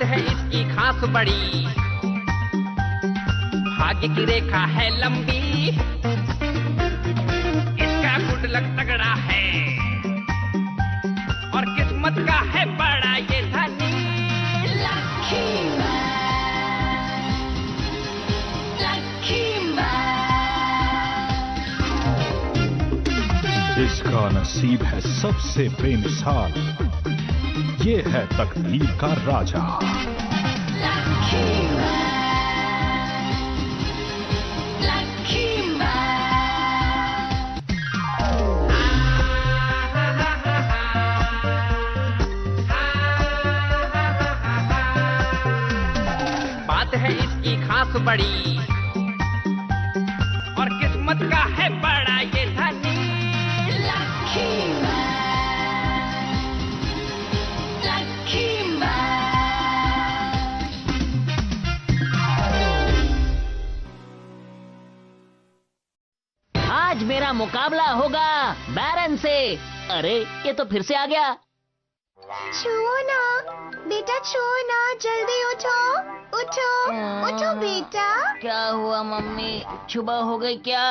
बात है इसकी खास बड़ी, भाग्य की रेखा है लंबी, इसका गुड लक तगड़ा है और किस्मत का है बड़ा ये धनी। लकी इसका नसीब है सबसे बेमिसाल, ये है तकदीर का राजा। बात है इसकी खास बड़ी और किस्मत का है बड़ा ये धनी। आज मेरा मुकाबला होगा बैरन से। अरे ये तो फिर से आ गया। छुओ ना बेटा, छुओ ना, जल्दी उठो उठो उठो बेटा। क्या हुआ मम्मी, सुबह हो गई क्या?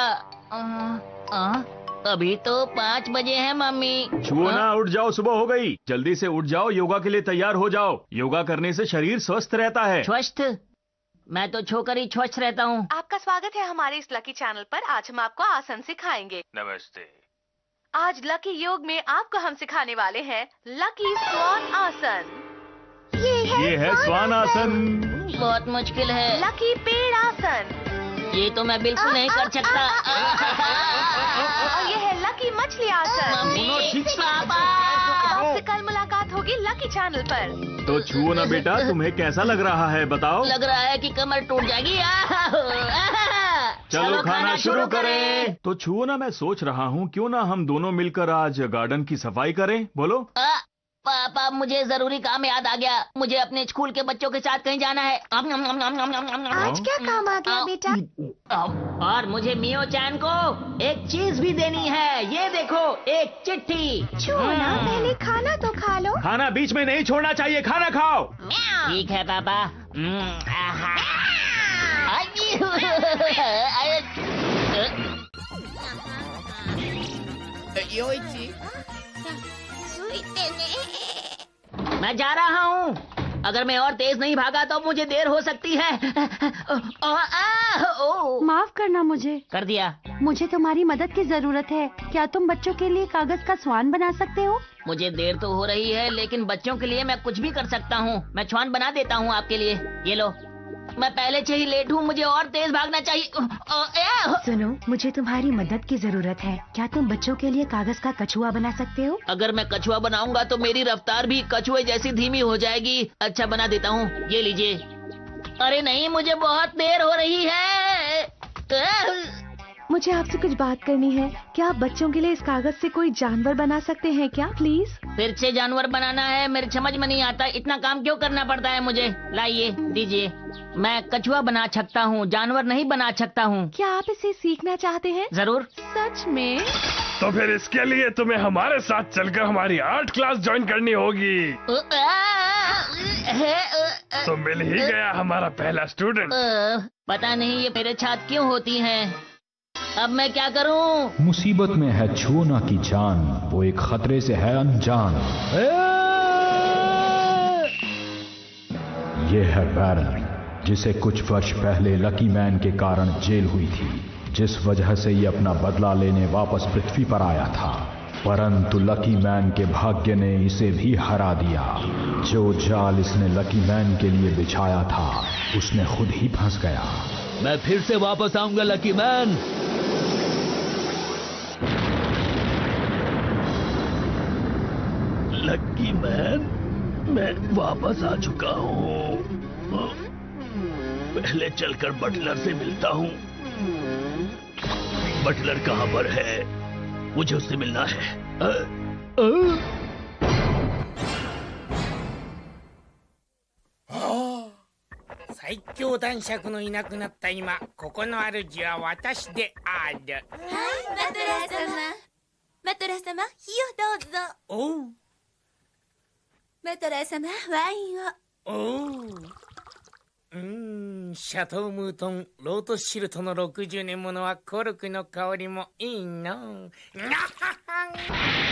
अभी तो 5 बजे हैं मम्मी। छुओ ना, उठ जाओ, सुबह हो गई। जल्दी से उठ जाओ, योगा के लिए तैयार हो जाओ। योगा करने से शरीर स्वस्थ रहता है। स्वस्थ? मैं तो छोकर ही स्वस्थ रहता हूँ। आपका स्वागत है हमारे इस लकी चैनल पर। आज हम आपको आसन सिखाएंगे। नमस्ते। आज लकी योग में आपको हम सिखाने वाले हैं लकी स्वान आसन, ये है स्वान आसन। बहुत मुश्किल है। लकी पेड़ आसन ये तो मैं बिल्कुल नहीं कर सकता। और ये है लकी मछली आसन। मम्मी, पापा। आपसे कल मुलाकात होगी लकी चैनल पर। तो छुओ ना बेटा, तुम्हें कैसा लग रहा है बताओ? लग रहा है कि कमर टूट जाएगी। चलो खाना शुरू करें। तो छुओ ना, मैं सोच रहा हूँ क्यों ना हम दोनों मिलकर आज गार्डन की सफाई करें। बोलो। पापा, मुझे जरूरी काम याद आ गया। मुझे अपने स्कूल के बच्चों के साथ कहीं जाना है। आज क्या काम आ गया बेटा? और मुझे मियो चैन को एक चीज भी देनी है। ये देखो, एक चिट्ठी। छुओ ना, पहले खाना तो खा लो। खाना बीच में नहीं छोड़ना चाहिए, खाना खाओ। ठीक है पापा। मैं जा रहा हूँ। अगर मैं और तेज नहीं भागा तो मुझे देर हो सकती है। माफ करना मुझे। कर दिया। मुझे तुम्हारी मदद की जरूरत है। क्या तुम बच्चों के लिए कागज का स्वान बना सकते हो? मुझे देर तो हो रही है, लेकिन बच्चों के लिए मैं कुछ भी कर सकता हूँ। मैं स्वान बना देता हूँ आपके लिए। ये लो। मैं पहले से ही लेट हूँ, मुझे और तेज भागना चाहिए। सुनो, मुझे तुम्हारी मदद की जरूरत है। क्या तुम बच्चों के लिए कागज का कछुआ बना सकते हो? अगर मैं कछुआ बनाऊंगा तो मेरी रफ्तार भी कछुए जैसी धीमी हो जाएगी। अच्छा, बना देता हूँ। ये लीजिए। अरे नहीं, मुझे बहुत देर हो रही है। मुझे आपसे कुछ बात करनी है। क्या आप बच्चों के लिए इस कागज से कोई जानवर बना सकते हैं क्या? प्लीज। फिर से जानवर बनाना है? मेरी समझ में नहीं आता, इतना काम क्यों करना पड़ता है मुझे। लाइए, दीजिए। मैं कछुआ बना सकता हूँ, जानवर नहीं बना सकता हूँ। क्या आप इसे सीखना चाहते हैं? जरूर। सच में? तो फिर इसके लिए तुम्हें हमारे साथ चलकर हमारी आर्ट क्लास ज्वाइन करनी होगी। तो मिल ही गया हमारा पहला स्टूडेंट। पता नहीं ये मेरे साथ क्यों होती हैं। अब मैं क्या करूं? मुसीबत में है छुओना की जान, वो एक खतरे से है अनजान। ये है बैरन, जिसे कुछ वर्ष पहले लकी मैन के कारण जेल हुई थी, जिस वजह से ये अपना बदला लेने वापस पृथ्वी पर आया था। परंतु लकी मैन के भाग्य ने इसे भी हरा दिया। जो जाल इसने लकी मैन के लिए बिछाया था, उसने खुद ही फंस गया। मैं फिर से वापस आऊंगा लकी मैन। लकी मैन, मैं वापस आ चुका हूँ। पहले चलकर बटलर से मिलता हूँ। बटलर कहाँ पर है? मुझे उससे मिलना है। 最強男爵のいなくなった今、ここの主は私である。はい、マトラー様。マトラー様、火をどうぞ。おう。マトラー様、ワインを。シャトームートンロートシルトの60年ものはコルクの香りもいいの。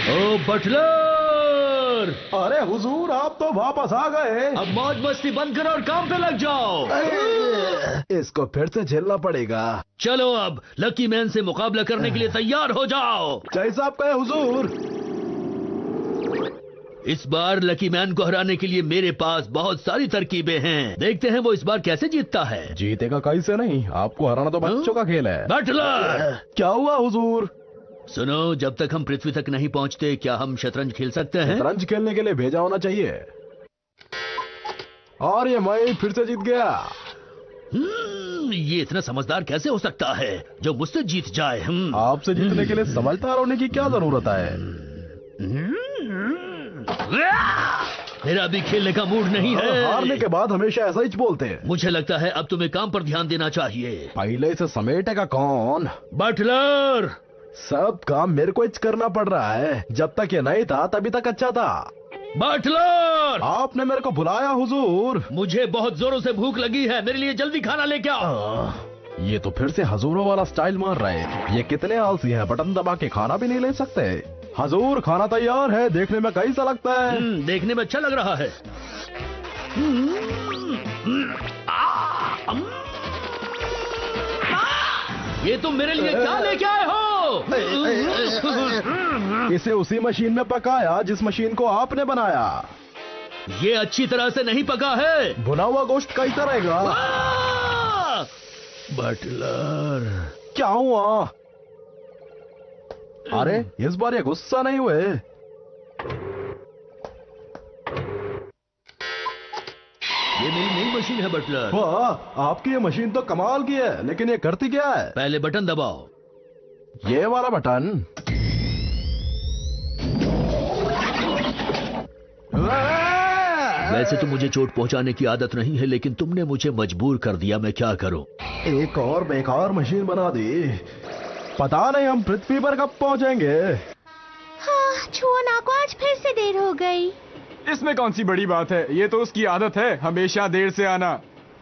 ओ बटलर, अरे हुजूर, आप तो वापस आ गए। अब मौज मस्ती बंद करो और काम पे लग जाओ। इसको फिर से झेलना पड़ेगा। चलो अब लकी मैन से मुकाबला करने के लिए तैयार हो जाओ। जैसा आप कहे हुजूर। इस बार लकी मैन को हराने के लिए मेरे पास बहुत सारी तरकीबें हैं। देखते हैं वो इस बार कैसे जीतता है। जीतेगा कैसे नहीं, आपको हराना तो बच्चों का खेल है। बटलर, क्या हुआ हुजूर? सुनो, जब तक हम पृथ्वी तक नहीं पहुंचते क्या हम शतरंज खेल सकते हैं? शतरंज खेलने के लिए भेजा होना चाहिए। और ये मैं फिर से जीत गया। ये इतना समझदार कैसे हो सकता है जो मुझसे जीत जाए? आपसे जीतने के लिए समझदार होने की क्या जरूरत है? मेरा भी खेलने का मूड नहीं है। हारने के बाद हमेशा ऐसा ही बोलते हैं। मुझे लगता है अब तुम्हें काम पर ध्यान देना चाहिए। पहले इसे समेटेगा कौन? बटलर, सब काम मेरे को ही करना पड़ रहा है। जब तक ये नहीं था तभी तक अच्छा था। बटलर, आपने मेरे को बुलाया हुजूर? मुझे बहुत जोरों से भूख लगी है, मेरे लिए जल्दी खाना लेके आओ। ये तो फिर से हजूरों वाला स्टाइल मार रहे हैं। ये कितने आलसी हैं, बटन दबा के खाना भी नहीं ले सकते। हजूर, खाना तैयार है। देखने में कैसा लगता है? देखने में अच्छा लग रहा है। ये तुम मेरे लिए क्या लेके आए हो? इसे उसी मशीन में पकाया जिस मशीन को आपने बनाया। ये अच्छी तरह से नहीं पका है। भुना हुआ गोश्त कैसा रहेगा? बटलर, क्या हुआ? अरे इस बार ये गुस्सा नहीं हुए। ये मेरी नई मशीन है बटलर। वाह, आपकी ये मशीन तो कमाल की है, लेकिन ये करती क्या है? पहले बटन दबाओ। ये वाला बटन। वैसे तो मुझे चोट पहुंचाने की आदत नहीं है, लेकिन तुमने मुझे मजबूर कर दिया। मैं क्या करूं? एक और बेकार मशीन बना दी। पता नहीं हम पृथ्वी पर कब पहुंचेंगे। हाँ, छुओना को आज फिर से देर हो गई। इसमें कौन सी बड़ी बात है, ये तो उसकी आदत है हमेशा देर से आना।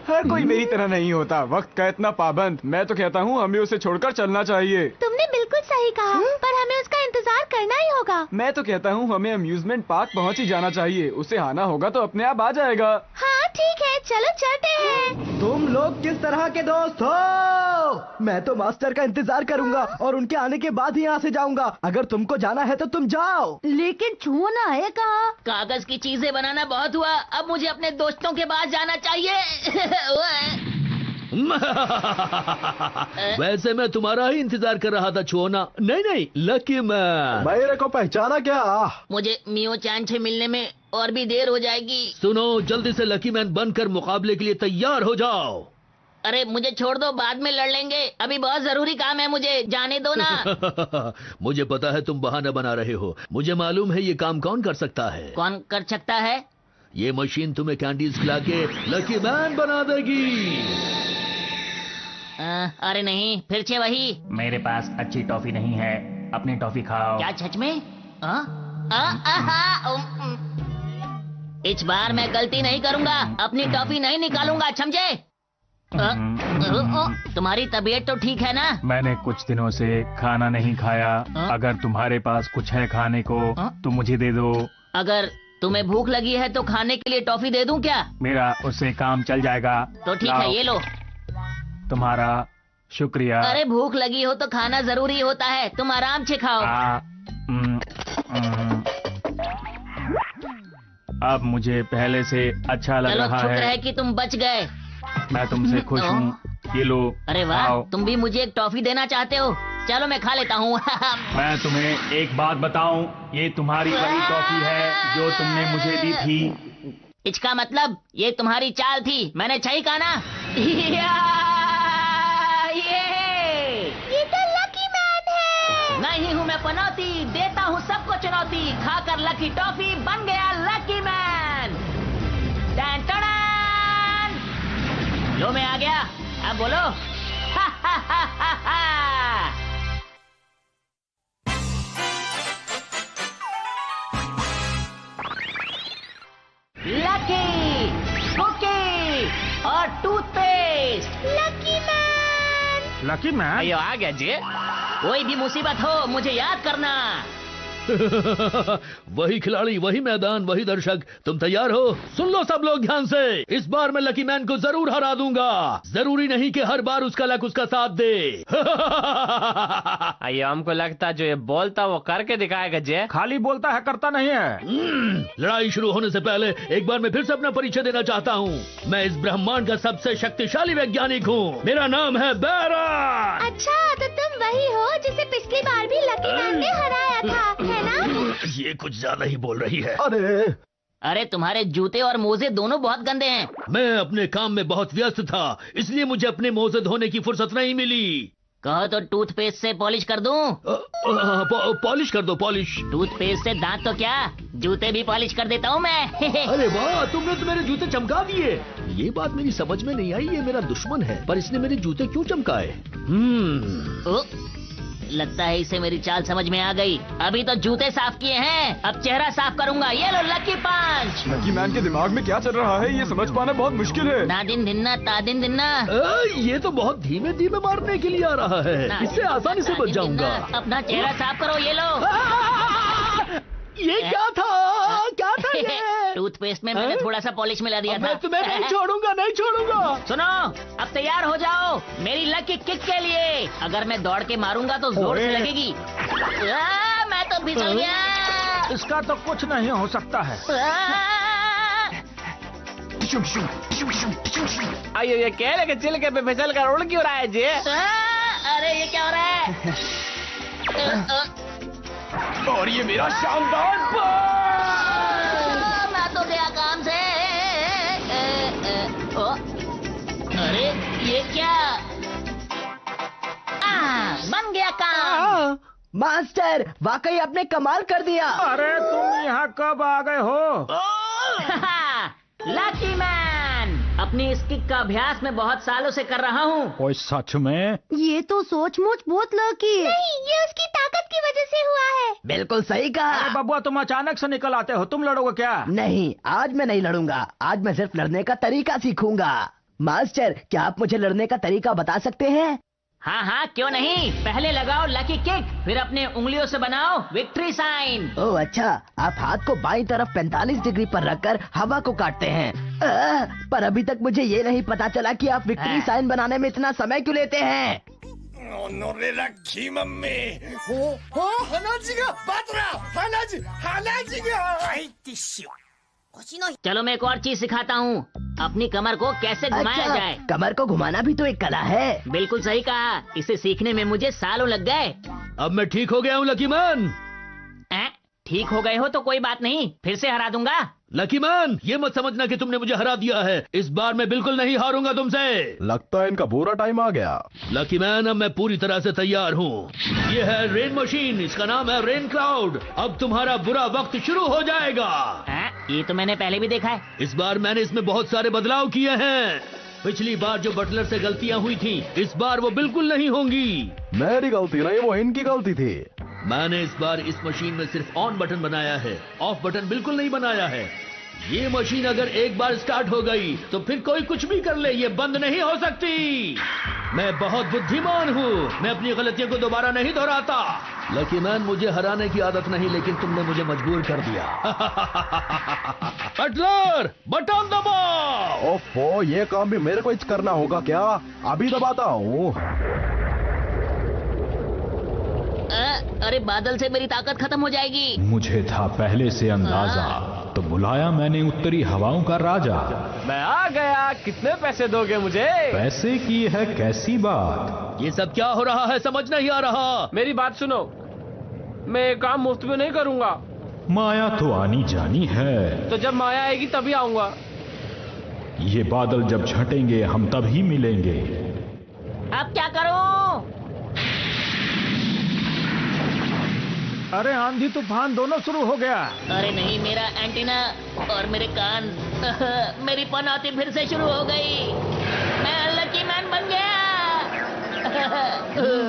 हर कोई मेरी तरह नहीं होता, वक्त का इतना पाबंद। मैं तो कहता हूँ हमें उसे छोड़कर चलना चाहिए। तुमने बिल्कुल सही कहा, पर हमें उसका इंतजार करना ही होगा। मैं तो कहता हूँ हमें अम्यूजमेंट पार्क पहुँच ही जाना चाहिए। उसे आना होगा तो अपने आप आ जाएगा। हाँ ठीक है, चलो चलते हैं। तुम लोग किस तरह के दोस्त हो? मैं तो मास्टर का इंतजार करूंगा और उनके आने के बाद ही यहाँ से जाऊंगा। अगर तुमको जाना है तो तुम जाओ। लेकिन छुओना है कहाँ? कागज की चीजें बनाना बहुत हुआ, अब मुझे अपने दोस्तों के पास जाना चाहिए। वैसे मैं तुम्हारा ही इंतजार कर रहा था छुओना। नहीं, लकी मैन। मेरे को पहचाना क्या? मुझे मियो चान से मिलने में और भी देर हो जाएगी। सुनो, जल्दी से लकी मैन बनकर मुकाबले के लिए तैयार हो जाओ। अरे मुझे छोड़ दो, बाद में लड़ लेंगे। अभी बहुत जरूरी काम है, मुझे जाने दो ना। मुझे पता है तुम बहाना बना रहे हो। मुझे मालूम है ये काम कौन कर सकता है। कौन कर सकता है? ये मशीन तुम्हें कैंडीज खिला के लकी मैन बना देगी। अरे नहीं, फिर से वही। मेरे पास अच्छी टॉफी नहीं है, अपनी टॉफी खाओ। क्या सच में? इस बार मैं गलती नहीं करूंगा, अपनी टॉफी नहीं निकालूंगा, समझे? तुम्हारी तबीयत तो ठीक है ना? मैंने कुछ दिनों से खाना नहीं खाया। अगर तुम्हारे पास कुछ है खाने को तो मुझे दे दो। अगर तुम्हें भूख लगी है तो खाने के लिए टॉफी दे दूं क्या? मेरा उससे काम चल जाएगा। तो ठीक है, ये लो। तुम्हारा शुक्रिया। अरे भूख लगी हो तो खाना जरूरी होता है, तुम आराम से खाओ। अब मुझे पहले से अच्छा लग रहा है। शुक्र है कि तुम बच गए। मैं तुमसे खुश हूँ। ये लो। अरे वाह, तुम भी मुझे एक टॉफी देना चाहते हो? चलो मैं खा लेता हूँ। मैं तुम्हें एक बात बताऊं, ये तुम्हारी वही टॉफी है जो तुमने मुझे दी थी। इसका मतलब ये तुम्हारी चाल थी, मैंने सही कहा ना? ये तो लकी मैन है। नहीं हूँ मैं पनौती, देता हूँ सबको चुनौती। खाकर लकी टॉफी बन गया लकी मैन। लो मैं आ गया, अब बोलो। लकी लकी मैन अयो आ गया जी। कोई भी मुसीबत हो मुझे याद करना। वही खिलाड़ी, वही मैदान, वही दर्शक। तुम तैयार हो? सुन लो सब लोग ध्यान से। इस बार मैं लकी मैन को जरूर हरा दूंगा। जरूरी नहीं कि हर बार उसका लक उसका साथ दे। ये हमको लगता जो ये बोलता वो करके दिखाएगा जे। खाली बोलता है करता नहीं है। लड़ाई शुरू होने से पहले एक बार मैं फिर से अपना परिचय देना चाहता हूँ। मैं इस ब्रह्मांड का सबसे शक्तिशाली वैज्ञानिक हूँ। मेरा नाम है बैरन। अच्छा, तो तुम वही हो जिसे पिछली बार भी लकी मैन ने हराया था, है ना? ये कुछ ज्यादा ही बोल रही है। अरे तुम्हारे जूते और मोजे दोनों बहुत गंदे हैं। मैं अपने काम में बहुत व्यस्त था, इसलिए मुझे अपने मोजे धोने की फुर्सत नहीं मिली। कहो तो टूथपेस्ट से पॉलिश कर दूं? पॉलिश कर दो, पॉलिश। टूथपेस्ट से दांत तो क्या, जूते भी पॉलिश कर देता हूँ मैं। अरे वाह, तुमने तो मेरे जूते चमका दिए। ये बात मेरी समझ में नहीं आई। ये मेरा दुश्मन है, पर इसने मेरे जूते क्यों चमकाए? लगता है इसे मेरी चाल समझ में आ गई। अभी तो जूते साफ किए हैं, अब चेहरा साफ करूंगा। ये लो लकी पंच। लकी मैन के दिमाग में क्या चल रहा है ये समझ पाना बहुत मुश्किल है। नादिन दिन्ना तादिन दिन्ना। ये तो बहुत धीमे धीमे मारने के लिए आ रहा है। इससे आसानी से बच जाऊंगा। अपना चेहरा साफ करो। ये लो। ये क्या था? क्या था ये? टूथपेस्ट में मैंने थोड़ा सा पॉलिश मिला दिया था। मैं तुम्हें नहीं छोड़ूंगा, नहीं छोड़ूंगा। सुनो, अब तैयार हो जाओ मेरी लकी किक के लिए। अगर मैं दौड़ के मारूंगा तो जोर से लगेगी। मैं तो फिसल गया। इसका तो कुछ नहीं हो सकता है। आइए ये केले के छिलके पे फिसल कर उड़ क्यों रहा है जी? अरे ये क्या हो रहा है? और ये मेरा शानदार मैं तो गया काम से। अरे ये क्या? बन गया काम। मास्टर, वाकई आपने कमाल कर दिया। अरे तुम यहाँ कब आ गए हो? लकी मैन, अपनी इस किक का अभ्यास मैं बहुत सालों से कर रहा हूँ। कोई सच में? ये तो सोचमुच बहुत लकी है। नहीं, ये उसकी ताकत की वजह से हुआ है। बिल्कुल सही कहा। अरे बबुआ, तुम अचानक से निकल आते हो। तुम लड़ोगे क्या? नहीं, आज मैं नहीं लड़ूंगा। आज मैं सिर्फ लड़ने का तरीका सीखूंगा। मास्टर, क्या आप मुझे लड़ने का तरीका बता सकते हैं? हाँ हाँ, क्यों नहीं। पहले लगाओ लकी किक, फिर अपने उंगलियों से बनाओ विक्ट्री साइन। ओह अच्छा, आप हाथ को बाईं तरफ 45 डिग्री पर रखकर हवा को काटते हैं। पर अभी तक मुझे ये नहीं पता चला कि आप विक्ट्री साइन बनाने में इतना समय क्यों लेते हैं। चलो मैं एक और चीज सिखाता हूँ, अपनी कमर को कैसे घुमाया जाए। कमर को घुमाना भी तो एक कला है। बिल्कुल सही कहा, इसे सीखने में मुझे सालों लग गए। अब मैं ठीक हो गया हूँ लकी मैन। ठीक हो गए हो तो कोई बात नहीं, फिर से हरा दूंगा। लकी मैन, ये मत समझना कि तुमने मुझे हरा दिया है। इस बार मैं बिल्कुल नहीं हारूंगा तुमसे। लगता है इनका बुरा टाइम आ गया। लकी मैन, अब मैं पूरी तरह से तैयार हूँ। ये है रेन मशीन, इसका नाम है रेन क्लाउड। अब तुम्हारा बुरा वक्त शुरू हो जाएगा। ये तो मैंने पहले भी देखा है। इस बार मैंने इसमें बहुत सारे बदलाव किए हैं। पिछली बार जो बटलर से गलतियाँ हुई थी, इस बार वो बिल्कुल नहीं होंगी। मेरी गलती नहीं, वो इनकी गलती थी। मैंने इस बार इस मशीन में सिर्फ ऑन बटन बनाया है, ऑफ बटन बिल्कुल नहीं बनाया है। ये मशीन अगर एक बार स्टार्ट हो गई तो फिर कोई कुछ भी कर ले, ये बंद नहीं हो सकती। मैं बहुत बुद्धिमान हूँ, मैं अपनी गलतियों को दोबारा नहीं दोहराता। लकी मैन, मुझे हराने की आदत नहीं, लेकिन तुमने मुझे मजबूर कर दिया। बटलर, बटन दबाओ। ओफो, ये काम भी मेरे को ही करना होगा क्या? अभी दबाता हूँ। अरे बादल से मेरी ताकत खत्म हो जाएगी। मुझे था पहले से अंदाजा, तो बुलाया मैंने उत्तरी हवाओं का राजा। मैं आ गया। कितने पैसे दोगे मुझे? पैसे की है कैसी बात? ये सब क्या हो रहा है, समझ नहीं आ रहा। मेरी बात सुनो, मैं काम मुफ्त में नहीं करूंगा। माया तो आनी जानी है। तो जब माया आएगी तभी आऊंगा। ये बादल जब छटेंगे हम तभी मिलेंगे। अब क्या करूं? अरे आंधी तूफान दोनों शुरू हो गया। अरे नहीं, मेरा एंटीना और मेरे कान। मेरी पनौती फिर से शुरू हो गई। मैं लकी मैन बन गया।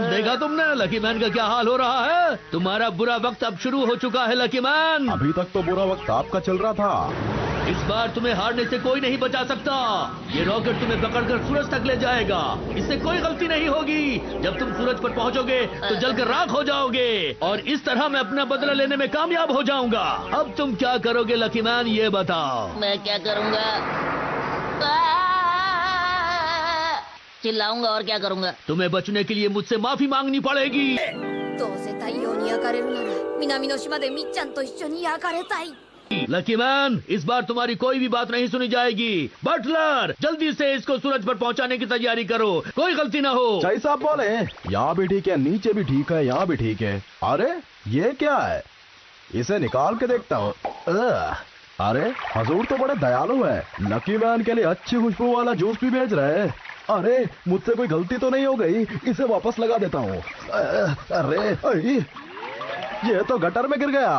देखा तुमने लकी मैन का क्या हाल हो रहा है? तुम्हारा बुरा वक्त अब शुरू हो चुका है लकी मैन। अभी तक तो बुरा वक्त आपका चल रहा था। इस बार तुम्हें हारने से कोई नहीं बचा सकता। ये रॉकेट तुम्हें पकड़कर सूरज तक ले जाएगा। इससे कोई गलती नहीं होगी। जब तुम सूरज पर पहुंचोगे तो जलकर राख हो जाओगे और इस तरह मैं अपना बदला लेने में कामयाब हो जाऊंगा। अब तुम क्या करोगे लकी मैन, ये बताओ। मैं क्या करूंगा? चिल्लाऊंगा और क्या करूंगा? तुम्हें बचने के लिए मुझसे माफी मांगनी पड़ेगी। どうせ太陽に焼かれるなら南の島でみっちゃんと一緒に焼かれたい。 लकी मैन, इस बार तुम्हारी कोई भी बात नहीं सुनी जाएगी। बटलर, जल्दी से इसको सूरज पर पहुंचाने की तैयारी करो, कोई गलती ना हो। जय साहब बोले, यहाँ भी ठीक है, नीचे भी ठीक है, यहाँ भी ठीक है। अरे ये क्या है? इसे निकाल के देखता हूँ। अरे हजूर तो बड़े दयालु है, लकी मैन के लिए अच्छी खुशबू वाला जूस भी भेज रहे हैं। अरे मुझसे कोई गलती तो नहीं हो गई? इसे वापस लगा देता हूँ। अरे ये तो गटर में गिर गया।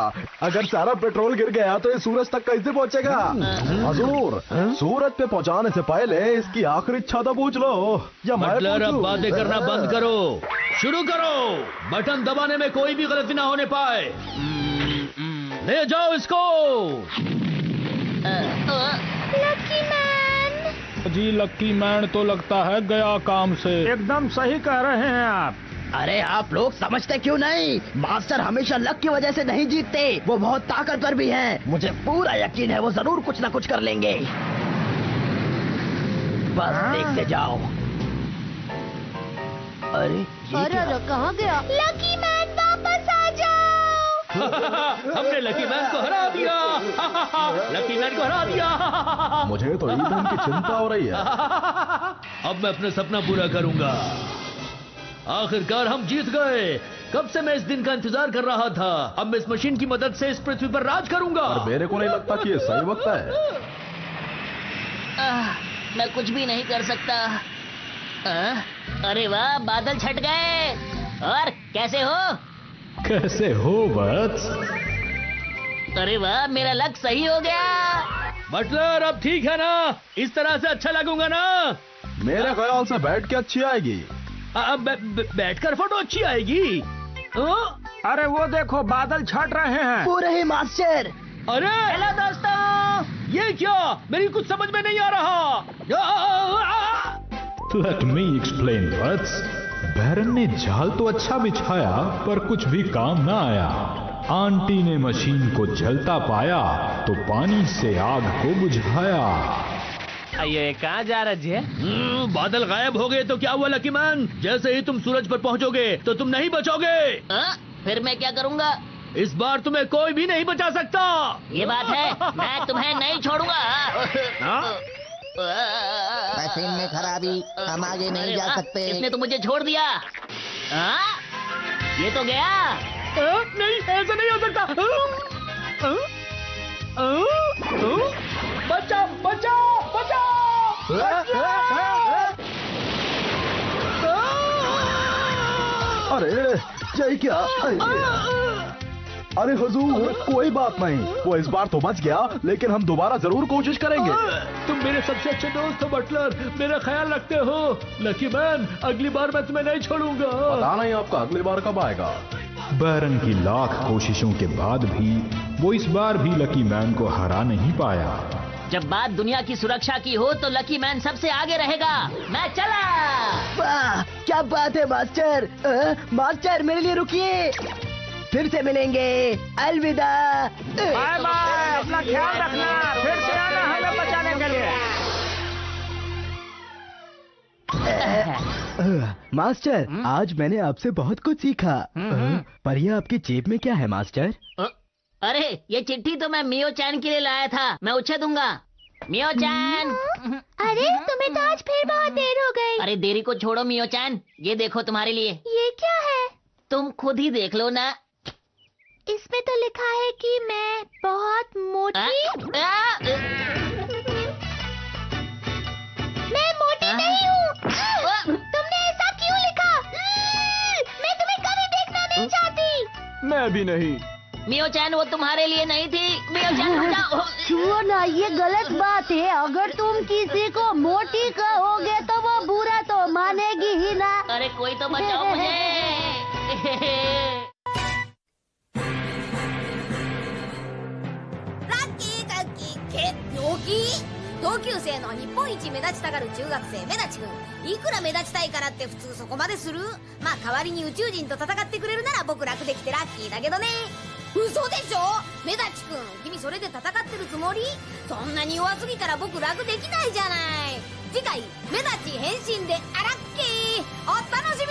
अगर सारा पेट्रोल गिर गया तो ये सूरज तक कैसे पहुंचेगा? हजूर, सूरज पे पहुंचाने से पहले इसकी आखिरी इच्छा तो पूछ लो। या बटलर, अब बातें करना बंद करो, शुरू करो। बटन दबाने में कोई भी गलती ना होने पाए। ले जाओ इसको। Lucky man. जी लकी मैन तो लगता है गया काम से। एकदम सही कह रहे हैं आप। अरे आप लोग समझते क्यों नहीं? मास्टर हमेशा लक की वजह से नहीं जीतते, वो बहुत ताकतवर भी हैं। मुझे पूरा यकीन है वो जरूर कुछ ना कुछ कर लेंगे। बस देखते जाओ। अरे अरे कहाँ गया? लकी मैन वापस आ जाओ। हमने लकी मैन को हरा दिया। लकी मैन को हरा दिया। मुझे तो ईंधन की चिंता हो रही है। अब मैं अपना सपना पूरा करूंगा। आखिरकार हम जीत गए। कब से मैं इस दिन का इंतजार कर रहा था। अब मैं इस मशीन की मदद से इस पृथ्वी पर राज करूंगा। और मेरे को नहीं लगता कि ये सही वक्त है। मैं कुछ भी नहीं कर सकता। अरे वाह, बादल छट गए। और कैसे हो? कैसे हो वत्स? अरे वाह, मेरा लक सही हो गया। बटलर, अब ठीक है ना? इस तरह से अच्छा लगूंगा ना? मेरे ख्याल से बैठ के अच्छी आएगी। अब बैठकर फोटो अच्छी आएगी। अरे वो देखो, बादल छट रहे हैं। पूरे ही मास्टर। अरे हेलो दोस्तों। ये क्या? मेरी कुछ समझ में नहीं आ रहा। Let me explain वत्स। बैरन ने जाल तो अच्छा बिछाया पर कुछ भी काम ना आया। आंटी ने मशीन को जलता पाया तो पानी से आग को बुझाया। ये कहाँ जा रहे हैं? बादल गायब हो गए तो क्या हुआ लकी मैन? जैसे ही तुम सूरज पर पहुंचोगे तो तुम नहीं बचोगे। फिर मैं क्या करूंगा? इस बार तुम्हें कोई भी नहीं बचा सकता। ये बात है, मैं तुम्हें नहीं छोड़ूंगा। मशीन में खराबी, हम आगे नहीं जा सकते। इसने तो मुझे छोड़ दिया। ये तो गया। नहीं, ऐसा नहीं हो सकता। बचाओ, बचाओ, बचाओ। अरे ये क्या? अरे हुजूर, कोई बात नहीं, वो इस बार तो बच गया, लेकिन हम दोबारा जरूर कोशिश करेंगे। तुम मेरे सबसे अच्छे दोस्त हो बटलर, मेरा ख्याल रखते हो। लकी मैन, अगली बार मैं तुम्हें नहीं छोड़ूंगा। पता नहीं आपका अगली बार कब आएगा। बैरन की लाख कोशिशों के बाद भी वो इस बार भी लकी मैन को हरा नहीं पाया। जब बात दुनिया की सुरक्षा की हो तो लकी मैन सबसे आगे रहेगा। मैं चला। वाह, क्या बात है मास्टर। मास्टर मेरे लिए रुकिए, फिर से मिलेंगे। अलविदा। बाय बाय, अपना ख्याल रखना, फिर से आना हमें बचाने के लिए। मास्टर, आज मैंने आपसे बहुत कुछ सीखा। पर यह आपकी जेब में क्या है मास्टर? अरे ये चिट्ठी तो मैं मियो चैन के लिए लाया था, मैं उछे दूंगा। मियो चैन। अरे तुम्हें तो आज फिर बहुत देर हो गई। अरे देरी को छोड़ो मियो चैन, ये देखो तुम्हारे लिए। ये क्या है? तुम खुद ही देख लो ना। इसमें तो लिखा है कि मैं बहुत मोटी। मैं मोटी नहीं हूँ। तुमने ऐसा क्यों लिखा? मैं तुम्हें कभी देखना नहीं चाहती। मैं भी नहीं। मियो चैन, वो तुम्हारे लिए नहीं थी। मियो चैन जाओ। छुओ ना, ये गलत बात है। अगर तुम किसी को मोटी कहोगे तो वो बुरा तो मानेगी ही ना। अरे कोई तो बचाओ मुझे। रॉकी खेत 陽気同級生の日本一目立ちたがる中学生メダチ君、いくら目立ちたいからって普通そこまでする？まあ代わりに宇宙人と戦ってくれるなら僕楽できてラッキーだけどね。嘘でしょメダチ君、君それで戦ってるつもり？そんなに弱すぎたら僕楽できないじゃない。次回メダチ変身でアラッキーお楽しみ